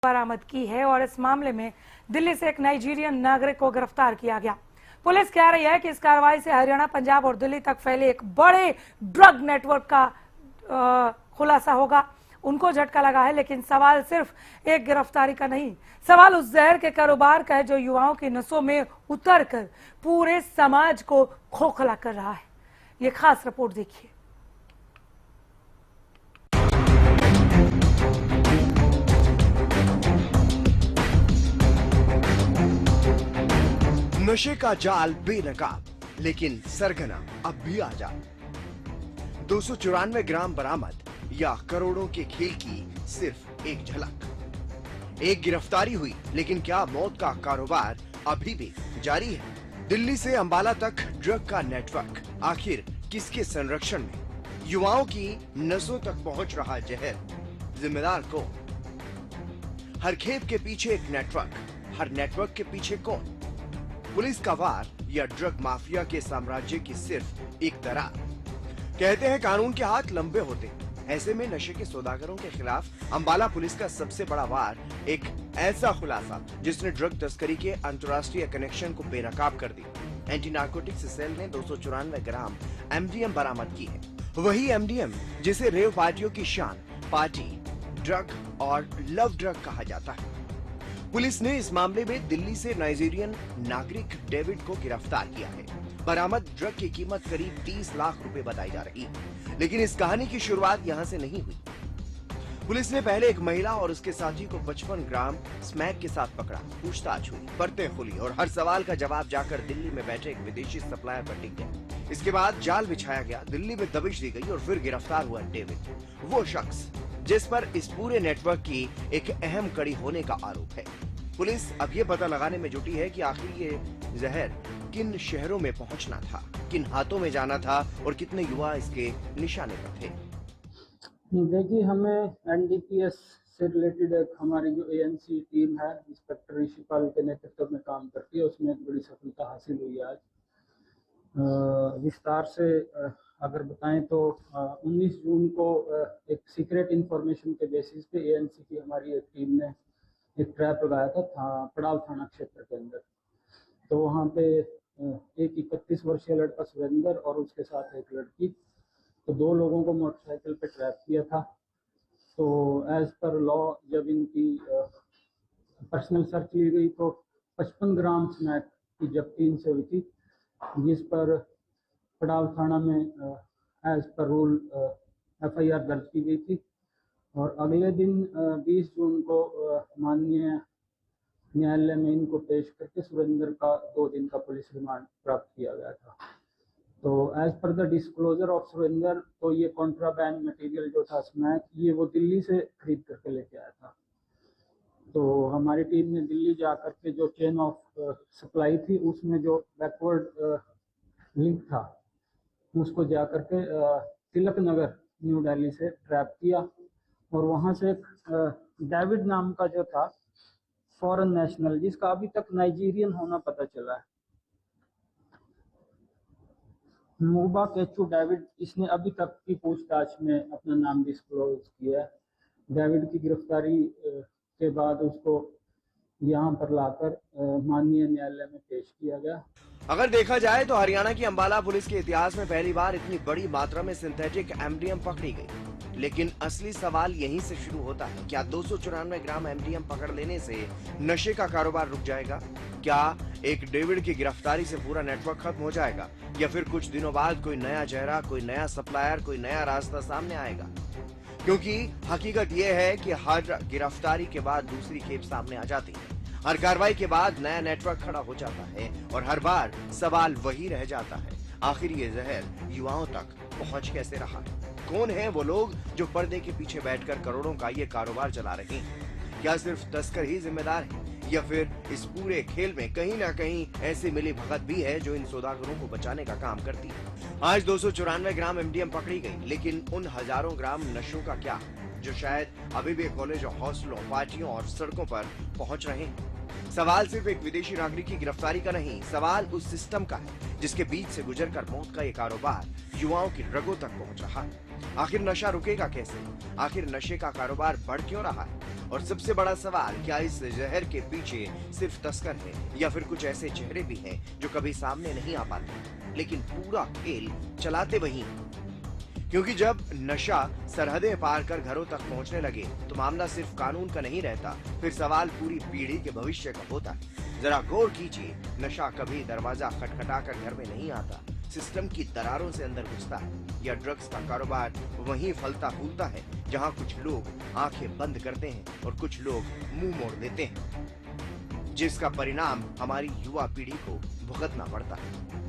बरामद की है और इस मामले में दिल्ली से एक नाइजीरियन नागरिक को गिरफ्तार किया गया। पुलिस कह रही है कि इस कार्रवाई से हरियाणा, पंजाब और दिल्ली तक फैले एक बड़े ड्रग नेटवर्क का खुलासा होगा। उनको झटका लगा है, लेकिन सवाल सिर्फ एक गिरफ्तारी का नहीं, सवाल उस जहर के कारोबार का है जो युवाओं की नसों में उतरकर पूरे समाज को खोखला कर रहा है। ये खास रिपोर्ट देखिए। नशे का जाल बेनकाब, लेकिन सरगना अब भी आजाद। 294 ग्राम बरामद या करोड़ों के खेल की सिर्फ एक झलक। एक गिरफ्तारी हुई, लेकिन क्या मौत का कारोबार अभी भी जारी है? दिल्ली से अंबाला तक ड्रग का नेटवर्क आखिर किसके संरक्षण में? युवाओं की नसों तक पहुंच रहा जहर, जिम्मेदार कौन? हर खेप के पीछे एक नेटवर्क, हर नेटवर्क के पीछे कौन? पुलिस का वार या ड्रग माफिया के साम्राज्य की सिर्फ एक दरार? कहते हैं कानून के हाथ लंबे होते हैं। ऐसे में नशे के सौदागरों के खिलाफ अंबाला पुलिस का सबसे बड़ा वार एक ऐसा खुलासा जिसने ड्रग तस्करी के अंतर्राष्ट्रीय कनेक्शन को बेनकाब कर दी। एंटी नार्कोटिक्स सेल ने 294 ग्राम एमडीएम बरामद की है। वही एमडीएम जिसे रेव पार्टियों की शान, पार्टी ड्रग और लव ड्रग कहा जाता है। पुलिस ने इस मामले में दिल्ली से नाइजीरियन नागरिक डेविड को गिरफ्तार किया है। बरामद ड्रग की कीमत करीब 30 लाख रुपए बताई जा रही है। लेकिन इस कहानी की शुरुआत यहां से नहीं हुई। पुलिस ने पहले एक महिला और उसके साथी को 55 ग्राम स्मैक के साथ पकड़ा। पूछताछ हुई, परतें खुली और हर सवाल का जवाब जाकर दिल्ली में बैठे एक विदेशी सप्लायर पर टिक गया। इसके बाद जाल बिछाया गया, दिल्ली में दबिश दी गई और फिर गिरफ्तार हुआ डेविड, वो शख्स जिस पर इस पूरे नेटवर्क की एक अहम कड़ी होने का आरोप है। पुलिस अब ये पता लगाने में जुटी है कि आखिर ये जहर किन शहरों में पहुंचना था, किन हाथों में जाना था और कितने युवा इसके निशाने पर थे। देखिए, हमें एनडीपीएस से रिलेटेड एक हमारी जो एएनसी टीम है, इंस्पेक्टर ऋषिपाल के नेतृत्व में काम करती है, उसमें एक बड़ी सफलता हासिल हुई आज। विस्तार से अगर बताएं तो 19 जून को एक सीक्रेट इंफॉर्मेशन के बेसिस पे एएनसी की हमारी एक टीम ने एक ट्रैप लगाया था पड़ाव थाना क्षेत्र के अंदर। तो वहाँ पे एक 31 वर्षीय लड़का सुरेंद्र और उसके साथ एक लड़की, तो दो लोगों को मोटरसाइकिल पे ट्रैप किया था। तो एज पर लॉ जब इनकी पर्सनल सर्च ली गई तो 55 ग्राम स्मैक की जब्ती इनसे हुई थी, जिस पर पड़ाव थाना में एज पर रूल एफआईआर दर्ज की गई थी। और अगले दिन 20 जून को माननीय न्यायालय में इनको पेश करके सुरेंद्र का 2 दिन का पुलिस रिमांड प्राप्त किया गया था। तो as per the disclosure of Surendra, तो ये कॉन्ट्राबैंड मटेरियल जो था स्मैक, ये वो दिल्ली से खरीद करके लेके आया था। तो हमारी टीम ने दिल्ली जा करके जो चेन ऑफ सप्लाई थी उसमें जो बैकवर्ड लिंक था उसको जा करके तिलक नगर न्यू दिल्ली से ट्रैप किया और वहाँ से डेविड नाम का जो था फॉरेन नेशनल, जिसका अभी तक नाइजीरियन होना पता चला है, मूबा केचू डेविड, इसने अभी तक की पूछताछ में अपना नाम डिस्क्लोज किया है। डेविड की गिरफ्तारी के बाद उसको यहाँ पर लाकर माननीय न्यायालय में पेश किया गया। अगर देखा जाए तो हरियाणा की अंबाला पुलिस के इतिहास में पहली बार इतनी बड़ी मात्रा में सिंथेटिक एमडीएम पकड़ी गई। लेकिन असली सवाल यहीं से शुरू होता है। क्या 294 ग्राम एमडीएम पकड़ लेने से नशे का कारोबार रुक जाएगा? क्या एक डेविड की गिरफ्तारी से पूरा नेटवर्क खत्म हो जाएगा? या फिर कुछ दिनों बाद कोई नया चेहरा, कोई नया सप्लायर, कोई नया रास्ता सामने आएगा? क्योंकि हकीकत यह है कि हर गिरफ्तारी के बाद दूसरी खेप सामने आ जाती है, हर कार्रवाई के बाद नया नेटवर्क खड़ा हो जाता है और हर बार सवाल वही रह जाता है, आखिर ये जहर युवाओं तक पहुंच कैसे रहा है? कौन है वो लोग जो पर्दे के पीछे बैठकर करोड़ों का ये कारोबार चला रहे हैं? क्या सिर्फ तस्कर ही जिम्मेदार है या फिर इस पूरे खेल में कहीं ना कहीं ऐसी मिली भगत भी है जो इन सौदागरों को बचाने का काम करती है? आज 294 ग्राम एमडीएम पकड़ी गई, लेकिन उन हजारों ग्राम नशों का क्या, जो शायद अभी भी कॉलेजों, हॉस्टलों, पार्टियों और सड़कों पर पहुंच रहे हैं? सवाल सिर्फ एक विदेशी नागरिक की गिरफ्तारी का नहीं, सवाल उस सिस्टम का है जिसके बीच से गुजरकर मौत का ये कारोबार युवाओं की रगों तक पहुंच रहा है। आखिर नशा रुकेगा कैसे? आखिर नशे का कारोबार बढ़ क्यों रहा है? और सबसे बड़ा सवाल, क्या इस जहर के पीछे सिर्फ तस्कर है या फिर कुछ ऐसे चेहरे भी हैं जो कभी सामने नहीं आ पाते लेकिन पूरा खेल चलाते वही हैं? क्योंकि जब नशा सरहदें पार कर घरों तक पहुंचने लगे तो मामला सिर्फ कानून का नहीं रहता, फिर सवाल पूरी पीढ़ी के भविष्य का होता है। जरा गौर कीजिए, नशा कभी दरवाजा खटखटाकर घर में नहीं आता, सिस्टम की दरारों से अंदर घुसता है। या ड्रग्स का कारोबार वहीं फलता फूलता है जहां कुछ लोग आंखें बंद करते हैं और कुछ लोग मुंह मोड़ देते हैं, जिसका परिणाम हमारी युवा पीढ़ी को भुगतना पड़ता है।